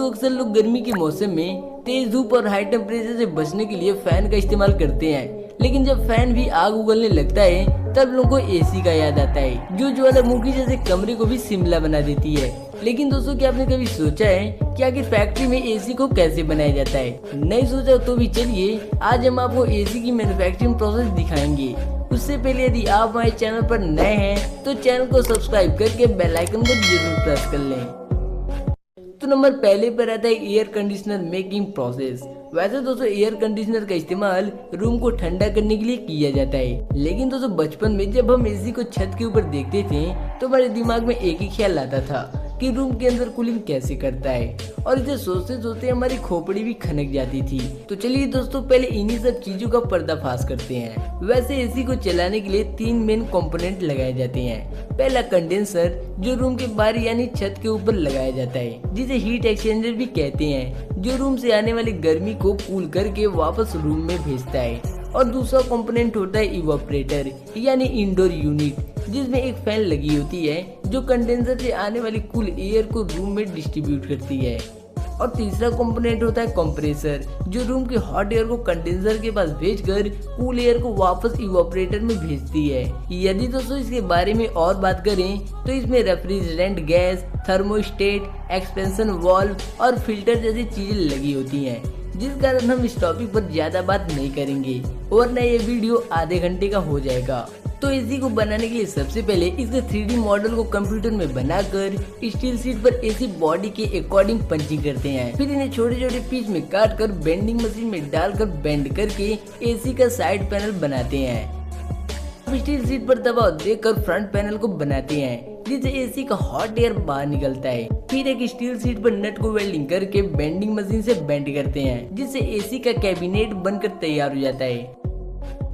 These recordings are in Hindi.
दोस्तों अक्सर लोग गर्मी के मौसम में तेज धूप और हाई टेम्परेचर से बचने के लिए फैन का इस्तेमाल करते हैं, लेकिन जब फैन भी आग उगलने लगता है तब लोगों को एसी का याद आता है, जो ज्वालामुखी जैसे कमरे को भी शिमला बना देती है। लेकिन दोस्तों क्या आपने कभी सोचा है कि आखिर फैक्ट्री में एसी को कैसे बनाया जाता है? नहीं सोचा तो भी चलिए आज हम आपको एसी की मैन्युफैक्चरिंग प्रोसेस दिखाएंगे। उससे पहले यदि आप हमारे चैनल पर नए हैं तो चैनल को सब्सक्राइब करके बेल आइकन को जरूर प्रेस कर लें। तो नंबर पहले पर आता है एयर कंडीशनर मेकिंग प्रोसेस। वैसे दोस्तों एयर कंडीशनर का इस्तेमाल रूम को ठंडा करने के लिए किया जाता है, लेकिन दोस्तों बचपन में जब हम एसी को छत के ऊपर देखते थे तो हमारे दिमाग में एक ही ख्याल आता था कि रूम के अंदर कूलिंग कैसे करता है, और इसे सोचते सोचते हमारी खोपड़ी भी खनक जाती थी। तो चलिए दोस्तों पहले इन्हीं सब चीजों का पर्दाफाश करते हैं। वैसे एसी को चलाने के लिए 3 मेन कंपोनेंट लगाए जाते हैं। पहला कंडेंसर, जो रूम के बाहर यानी छत के ऊपर लगाया जाता है, जिसे हीट एक्सचेंजर भी कहते हैं, जो रूम से आने वाली गर्मी को कूल करके वापस रूम में भेजता है। और दूसरा कंपोनेंट होता है इवापोरेटर यानी इंडोर यूनिट, जिसमें एक फैन लगी होती है जो कंडेंसर से आने वाली कूल एयर को रूम में डिस्ट्रीब्यूट करती है। और तीसरा कंपोनेंट होता है कंप्रेसर, जो रूम के हॉट एयर को कंडेंसर के पास भेजकर कूल एयर को वापस इवापोरेटर में भेजती है। यदि दोस्तों इसके बारे में और बात करें तो इसमें refrigerant gas, thermostat, expansion valve और फिल्टर जैसी चीजें लगी होती हैं, जिस कारण हम इस टॉपिक पर ज्यादा बात नहीं करेंगे वरना ये वीडियो आधे घंटे का हो जाएगा। तो एसी को बनाने के लिए सबसे पहले इसके 3D मॉडल को कंप्यूटर में बनाकर स्टील शीट पर एसी बॉडी के अकॉर्डिंग पंचिंग करते हैं। फिर इन्हें छोटे छोटे पीस में काट कर बेंडिंग मशीन में डालकर बेंड करके एसी का साइड पैनल बनाते हैं। स्टील शीट पर दबाव देकर फ्रंट पैनल को बनाते हैं, जिससे एसी का हॉट एयर बाहर निकलता है। फिर एक स्टील शीट पर नट को वेल्डिंग करके बेंडिंग मशीन से बेंड करते हैं, जिससे एसी का कैबिनेट बनकर तैयार हो जाता है।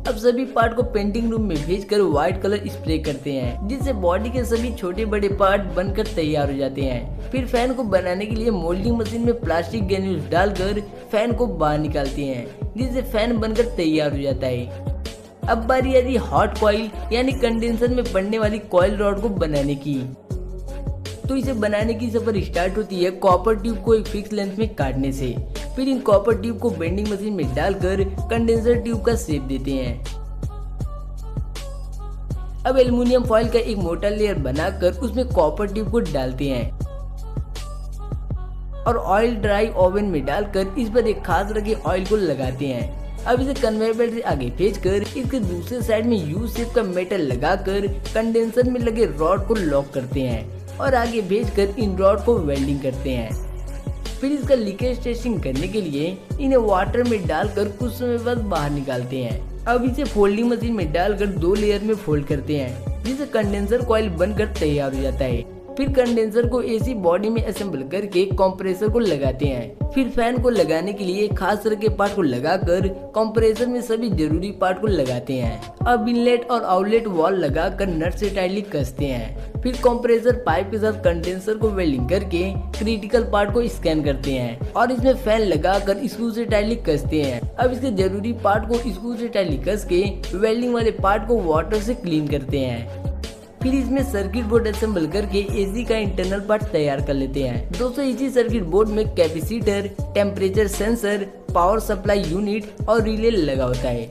अब सभी पार्ट को पेंटिंग रूम में भेजकर व्हाइट कलर स्प्रे करते हैं, जिससे बॉडी के सभी छोटे बड़े पार्ट बनकर तैयार हो जाते हैं। फिर फैन को बनाने के लिए मोल्डिंग मशीन में प्लास्टिक ग्रेन्यूल्स डालकर फैन को बाहर निकालते हैं, जिससे फैन बनकर तैयार हो जाता है। अब बारी आती है हॉट कॉइल यानी कंडेंसर में पड़ने वाली कॉइल रॉड को बनाने की। तो इसे बनाने की सफर स्टार्ट होती है कॉपर ट्यूब को एक फिक्स लेंथ में काटने से। फिर इन कॉपर ट्यूब को बेंडिंग मशीन में डालकर कंडेंसर ट्यूब का शेप देते हैं। अब एल्युमिनियम फॉइल का एक मोटा लेयर बनाकर उसमें कॉपर ट्यूब को डालते हैं और ऑयल ड्राई ओवन में डालकर इस पर एक खास रखे ऑयल को लगाते हैं। अब इसे कन्वेयर बेल्ट से आगे भेजकर इसके दूसरे साइड में यू शेप का मेटल लगाकर कंडेंसर में लगे रॉड को लॉक करते हैं और आगे भेजकर इन रॉड को वेल्डिंग करते हैं। फिर इसका लीकेज टेस्टिंग करने के लिए इन्हें वाटर में डालकर कुछ समय बाद बाहर निकालते हैं। अब इसे फोल्डिंग मशीन में डालकर 2 लेयर में फोल्ड करते हैं, जिससे कंडेंसर कॉइल बनकर तैयार हो जाता है। फिर कंडेंसर को एसी बॉडी में असेंबल करके कंप्रेसर को लगाते हैं। फिर फैन को लगाने के लिए खास तरह के पार्ट को लगाकर कंप्रेसर में सभी जरूरी पार्ट को लगाते हैं। अब इनलेट और आउटलेट वॉल लगाकर नट से टाइटली कसते हैं। फिर कंप्रेसर पाइप के साथ कंडेंसर को वेल्डिंग करके क्रिटिकल पार्ट को स्कैन करते हैं और इसमें फैन लगाकर स्क्रू से टाइटली कसते हैं। अब इसके जरूरी पार्ट को स्क्रू से टाइटली कस के वेल्डिंग वाले पार्ट को वाटर से क्लीन करते हैं। फिर इसमें सर्किट बोर्ड असेंबल करके एसी का इंटरनल पार्ट तैयार कर लेते हैं। दोस्तों इसी सर्किट बोर्ड में capacitor, temperature sensor, power supply unit और रिले लगा होता है।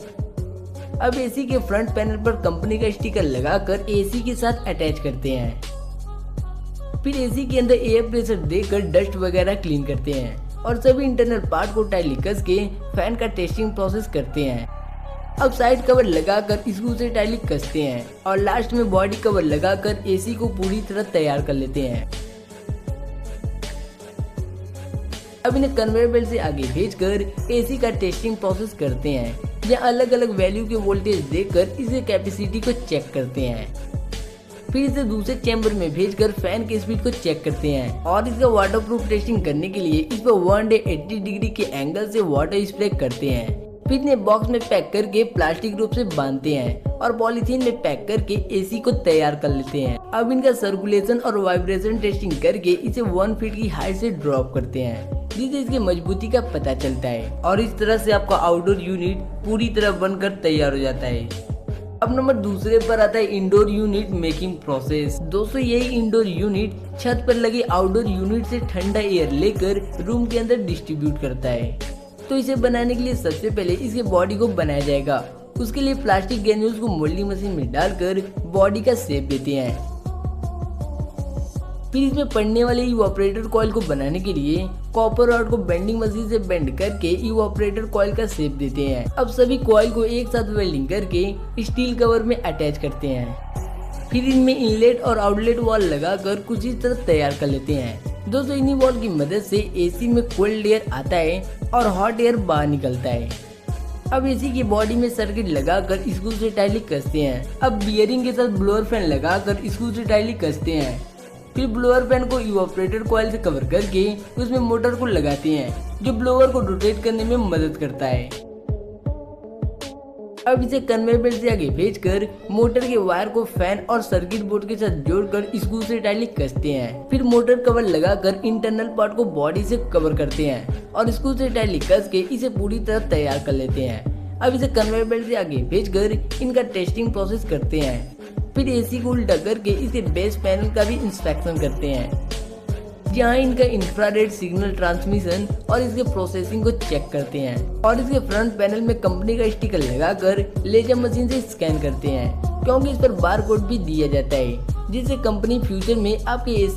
अब एसी के फ्रंट पैनल पर कंपनी का स्टिकर लगाकर एसी के साथ अटैच करते हैं। फिर एसी के अंदर एयर प्रेशर देकर डस्ट वगैरह क्लीन करते हैं और सभी इंटरनल पार्ट को टाइटली कस के फैन का टेस्टिंग प्रोसेस करते हैं। अब साइड कवर लगाकर स्क्रू से टाइटली कसते हैं और लास्ट में बॉडी कवर लगाकर एसी को पूरी तरह तैयार कर लेते हैं। अब इन्हें कन्वेयर बेल्ट से आगे भेजकर एसी का टेस्टिंग प्रोसेस करते हैं, जहाँ अलग अलग वैल्यू के वोल्टेज देकर इसके कैपेसिटी को चेक करते हैं। फिर इसे दूसरे चैम्बर में भेजकर फैन की स्पीड को चेक करते हैं और इसका वाटरप्रूफ टेस्टिंग करने के लिए इस पर 180 डिग्री के एंगल से वाटर स्प्रे करते हैं। फिर इन्हें बॉक्स में पैक करके प्लास्टिक रूप से बांधते हैं और पॉलीथीन में पैक करके एसी को तैयार कर लेते हैं। अब इनका सर्कुलेशन और वाइब्रेशन टेस्टिंग करके इसे 1 फीट की हाइट से ड्रॉप करते हैं, जिससे इसकी मजबूती का पता चलता है और इस तरह से आपका आउटडोर यूनिट पूरी तरह बनकर तैयार हो जाता है। अब नंबर दूसरे पर आता है इंडोर यूनिट मेकिंग प्रोसेस। दोस्तों यही इंडोर यूनिट छत पर लगे आउटडोर यूनिट से ठंडा एयर लेकर रूम के अंदर डिस्ट्रीब्यूट करता है। तो इसे बनाने के लिए सबसे पहले इसके बॉडी को बनाया जाएगा। उसके लिए प्लास्टिक ग्रेन्यूल्स को मोल्डिंग मशीन में डालकर बॉडी का शेप देते हैं। फिर इसमें पड़ने वाले इवापोरेटर कॉइल को बनाने के लिए कॉपर रॉड को बेंडिंग मशीन से बेंड करके इवापोरेटर कॉइल का शेप देते हैं। अब सभी कॉइल को एक साथ वेल्डिंग करके स्टील कवर में अटैच करते हैं। फिर इनमें इनलेट और आउटलेट वॉल लगाकर कुछ इस तरह तैयार कर लेते हैं। दोस्तों इन्हीं वॉल की मदद से एसी में कोल्ड एयर आता है और हॉट एयर बाहर निकलता है। अब एसी की बॉडी में सर्किट लगाकर स्क्रू से टाइटली कसते हैं। अब बियरिंग के साथ ब्लोअर फैन लगाकर स्क्रू से टाइटली कसते हैं। फिर ब्लोअर फैन को इवापोरेटर कॉइल से कवर करके उसमें मोटर को लगाते हैं जो ब्लोअर को रोटेट करने में मदद करता है। अब इसे कन्वेयर बेल्ट से आगे भेजकर मोटर के वायर को फैन और सर्किट बोर्ड के साथ जोड़कर स्क्रू से टाइटली कसते हैं। फिर मोटर कवर लगाकर इंटरनल पार्ट को बॉडी से कवर करते हैं और स्क्रू से टाइटली कस के इसे पूरी तरह तैयार कर लेते हैं। अब इसे कन्वेयर बेल्ट से आगे भेजकर इनका टेस्टिंग प्रोसेस करते हैं। फिर एसी को उल्टा करके इसके बेस पैनल का भी इंस्पेक्शन करते हैं जहां इनका इंफ्रारेड सिग्नल ट्रांसमिशन और इसके प्रोसेसिंग को चेक करते हैं और इसके फ्रंट पैनल में कंपनी का स्टिकर लगाकर लेजर मशीन से स्कैन करते हैं क्योंकि इस पर बारकोड भी दिया जाता है जिससे कंपनी फ्यूचर में आपके एसी